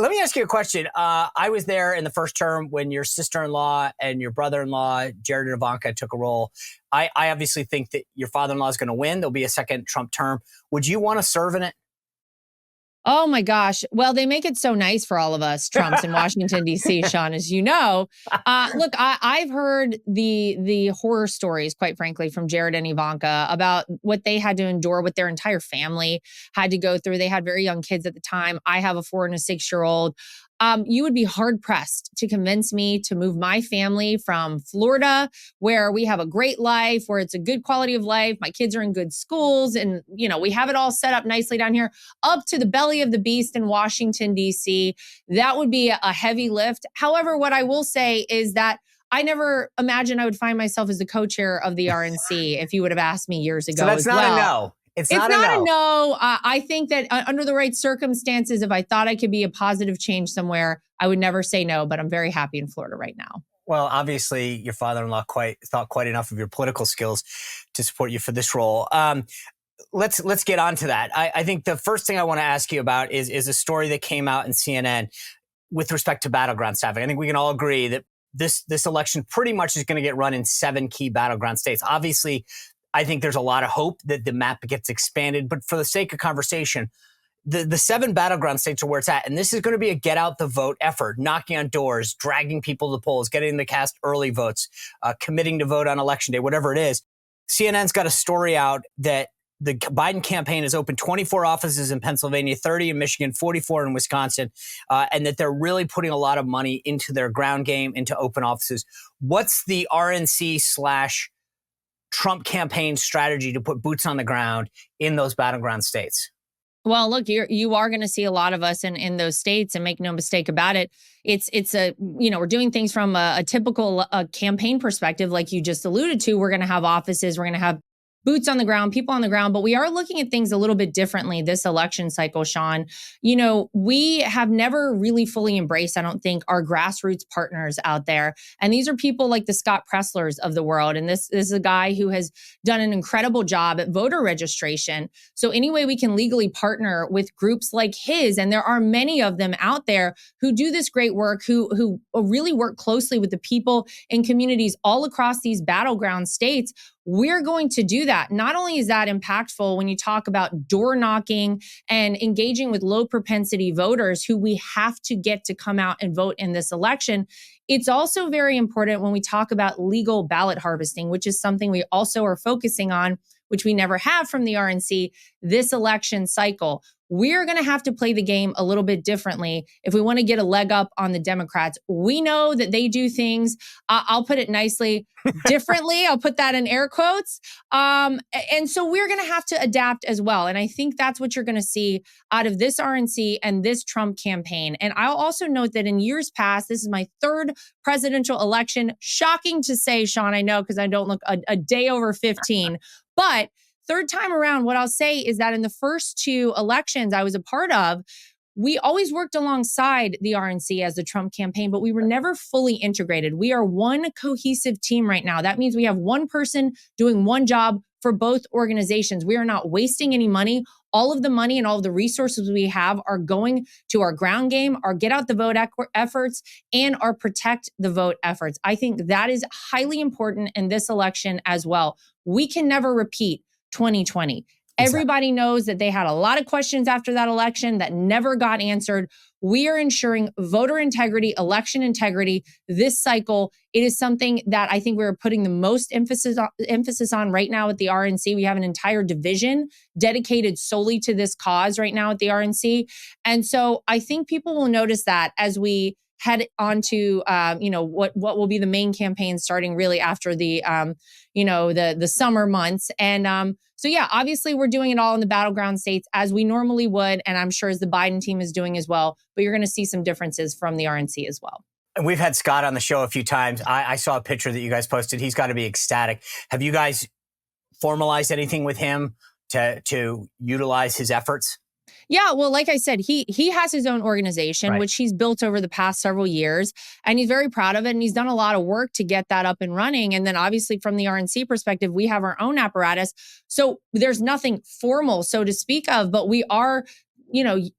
let me ask you a question. I was there in the first term when your sister-in-law and your brother-in-law, Jared and Ivanka, took a role. I obviously think that your father-in-law is going to win. There'll be a second Trump term. Would you want to serve in it? Oh my gosh. Well, they make it so nice for all of us Trumps in Washington, D.C., Sean, as you know. Look, I've heard the horror stories, quite frankly, from Jared and Ivanka about what they had to endure, what their entire family had to go through. They had very young kids at the time. I have a 4 and a 6-year-old. You would be hard pressed to convince me to move my family from Florida, where we have a great life, where it's a good quality of life. My kids are in good schools and, we have it all set up nicely down here, up to the belly of the beast in Washington, D.C. That would be a heavy lift. However, what I will say is that I never imagined I would find myself as the co-chair of the RNC if you would have asked me years ago. So that's not a no. It's not a no. I think that under the right circumstances, if I thought I could be a positive change somewhere, I would never say no, but I'm very happy in Florida right now. Well, obviously, your father-in-law thought quite enough of your political skills to support you for this role. Let's get on to that. I think the first thing I want to ask you about is a story that came out in CNN with respect to battleground staffing. I think we can all agree that this election pretty much is going to get run in 7 key battleground states. Obviously, I think there's a lot of hope that the map gets expanded, but for the sake of conversation, the 7 battleground states are where it's at. And this is going to be a get out the vote effort, knocking on doors, dragging people to the polls, getting them to cast early votes, committing to vote on election day, whatever it is. CNN's got a story out that the Biden campaign has opened 24 offices in Pennsylvania, 30 in Michigan, 44 in Wisconsin, and that they're really putting a lot of money into their ground game, into open offices. What's the RNC / Trump campaign strategy to put boots on the ground in those battleground states? Well, look, you are going to see a lot of us in those states, and make no mistake about it. We're doing things from a typical campaign perspective, like you just alluded to. We're going to have offices, we're going to have boots on the ground, people on the ground, but we are looking at things a little bit differently this election cycle, Sean. We have never really fully embraced, I don't think, our grassroots partners out there. And these are people like the Scott Presslers of the world. And this is a guy who has done an incredible job at voter registration. So any way we can legally partner with groups like his, and there are many of them out there who do this great work, who really work closely with the people and communities all across these battleground states, we're going to do that. Not only is that impactful when you talk about door knocking and engaging with low propensity voters who we have to get to come out and vote in this election, it's also very important when we talk about legal ballot harvesting, which is something we also are focusing on, which we never have from the RNC this election cycle. We're going to have to play the game a little bit differently if we want to get a leg up on the Democrats. We know that they do things, I'll put it nicely, differently. I'll put that in air quotes. And so we're going to have to adapt as well. And I think that's what you're going to see out of this RNC and this Trump campaign. And I'll also note that in years past, this is my 3rd presidential election. Shocking to say, Sean, I know, because I don't look a day over 15, but 3rd time around, what I'll say is that in the first 2 elections I was a part of, we always worked alongside the RNC as the Trump campaign, but we were never fully integrated. We are one cohesive team right now. That means we have one person doing one job for both organizations. We are not wasting any money. All of the money and all of the resources we have are going to our ground game, our get out the vote efforts, and our protect the vote efforts. I think that is highly important in this election as well. We can never repeat 2020. Everybody knows that they had a lot of questions after that election that never got answered. We are ensuring voter integrity, election integrity this cycle. It is something that I think we're putting the most emphasis on right now at the RNC. We have an entire division dedicated solely to this cause right now at the RNC. And so I think people will notice that as we head on to, what will be the main campaign starting really after the summer months. And so, yeah, obviously we're doing it all in the battleground states as we normally would. And I'm sure as the Biden team is doing as well. But you're going to see some differences from the RNC as well. And we've had Scott on the show a few times. I saw a picture that you guys posted. He's got to be ecstatic. Have you guys formalized anything with him to utilize his efforts? Yeah, well, like I said, he has his own organization, right, which he's built over the past several years, and he's very proud of it. And he's done a lot of work to get that up and running. And then obviously from the RNC perspective, we have our own apparatus. So there's nothing formal, so to speak of, but we are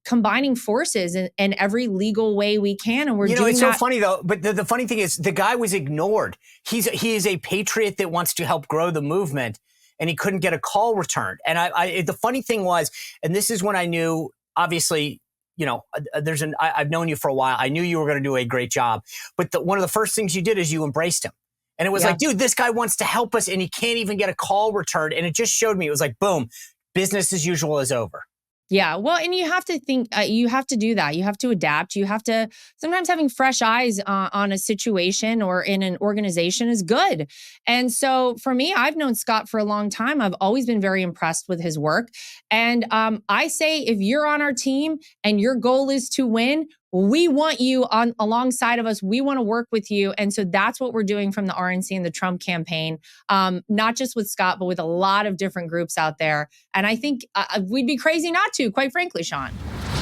combining forces in every legal way we can. And we're doing it's that. so funny though, but the funny thing is the guy was ignored. He is a patriot that wants to help grow the movement, and he couldn't get a call returned. And the funny thing was, and this is when I knew, obviously, I've known you for a while. I knew you were going to do a great job. But one of the first things you did is you embraced him. And it was like, dude, this guy wants to help us and he can't even get a call returned. And it just showed me, it was like, boom, business as usual is over. Yeah. Well, and you have to think, you have to do that. You have to adapt. You have to, sometimes having fresh eyes on a situation or in an organization is good. And so for me, I've known Scott for a long time. I've always been very impressed with his work. And I say, if you're on our team and your goal is to win, we want you alongside of us. We want to work with you. And so that's what we're doing from the RNC and the Trump campaign, not just with Scott, but with a lot of different groups out there. And I think we'd be crazy not to, quite frankly, Sean.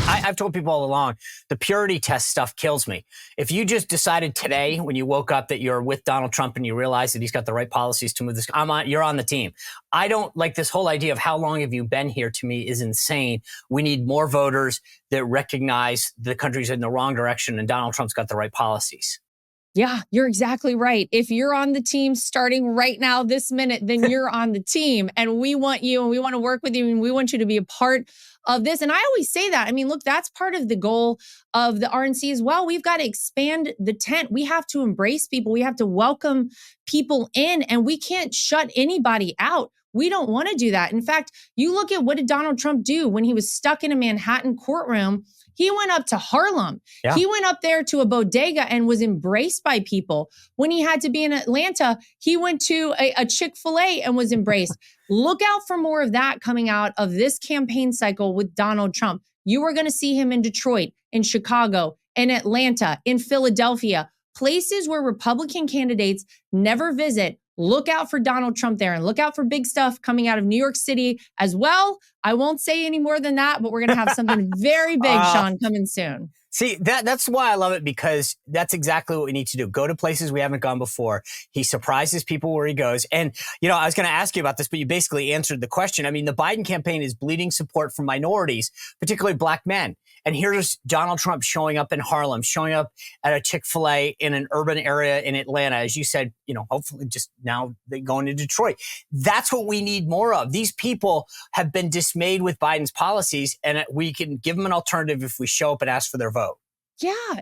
I've told people all along, the purity test stuff kills me. If you just decided today when you woke up that you're with Donald Trump and you realize that he's got the right policies to move this, you're on the team. I don't like this whole idea of how long have you been here, to me is insane. We need more voters that recognize the country's in the wrong direction and Donald Trump's got the right policies. Yeah, you're exactly right. If you're on the team starting right now, this minute, then you're on the team and we want you and we want to work with you and we want you to be a part of this. And I always say that. I mean, look, that's part of the goal of the RNC as well. We've got to expand the tent. We have to embrace people. We have to welcome people in and we can't shut anybody out. We don't want to do that. In fact, you look at what did Donald Trump do when he was stuck in a Manhattan courtroom? He went up to Harlem. Yeah. He went up there to a bodega and was embraced by people. When he had to be in Atlanta, he went to a Chick-fil-A and was embraced. Look out for more of that coming out of this campaign cycle with Donald Trump. You are going to see him in Detroit, in Chicago, in Atlanta, in Philadelphia, places where Republican candidates never visit. Look out for Donald Trump there and look out for big stuff coming out of New York City as well. I won't say any more than that, but we're going to have something very big, Sean, coming soon. See, that's why I love it, because that's exactly what we need to do. Go to places we haven't gone before. He surprises people where he goes. And, I was going to ask you about this, but you basically answered the question. I mean, the Biden campaign is bleeding support from minorities, particularly black men. And here's Donald Trump showing up in Harlem, showing up at a Chick-fil-A in an urban area in Atlanta. As you said, hopefully just now they're going to Detroit. That's what we need more of. These people have been dismayed with Biden's policies, and we can give them an alternative if we show up and ask for their vote. Yeah.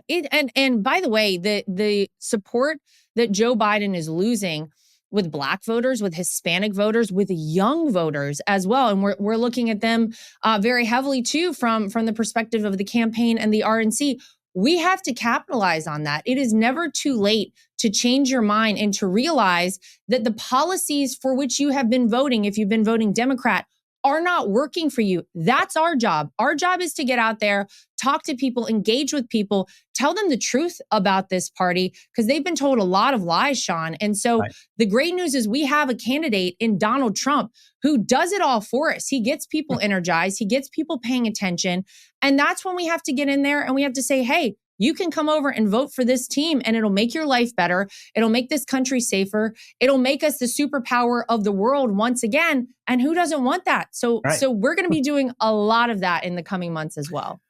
And by the way, the support that Joe Biden is losing with black voters, with Hispanic voters, with young voters as well. And we're looking at them very heavily too from the perspective of the campaign and the RNC. We have to capitalize on that. It is never too late to change your mind and to realize that the policies for which you have been voting, if you've been voting Democrat, are not working for you. That's our job. Our job is to get out there, talk to people, engage with people, tell them the truth about this party, because they've been told a lot of lies, Sean. And so The great news is we have a candidate in Donald Trump who does it all for us. He gets people energized. He gets people paying attention. And that's when we have to get in there and we have to say, hey, you can come over and vote for this team and it'll make your life better. It'll make this country safer. It'll make us the superpower of the world once again. And who doesn't want that? So we're going to be doing a lot of that in the coming months as well.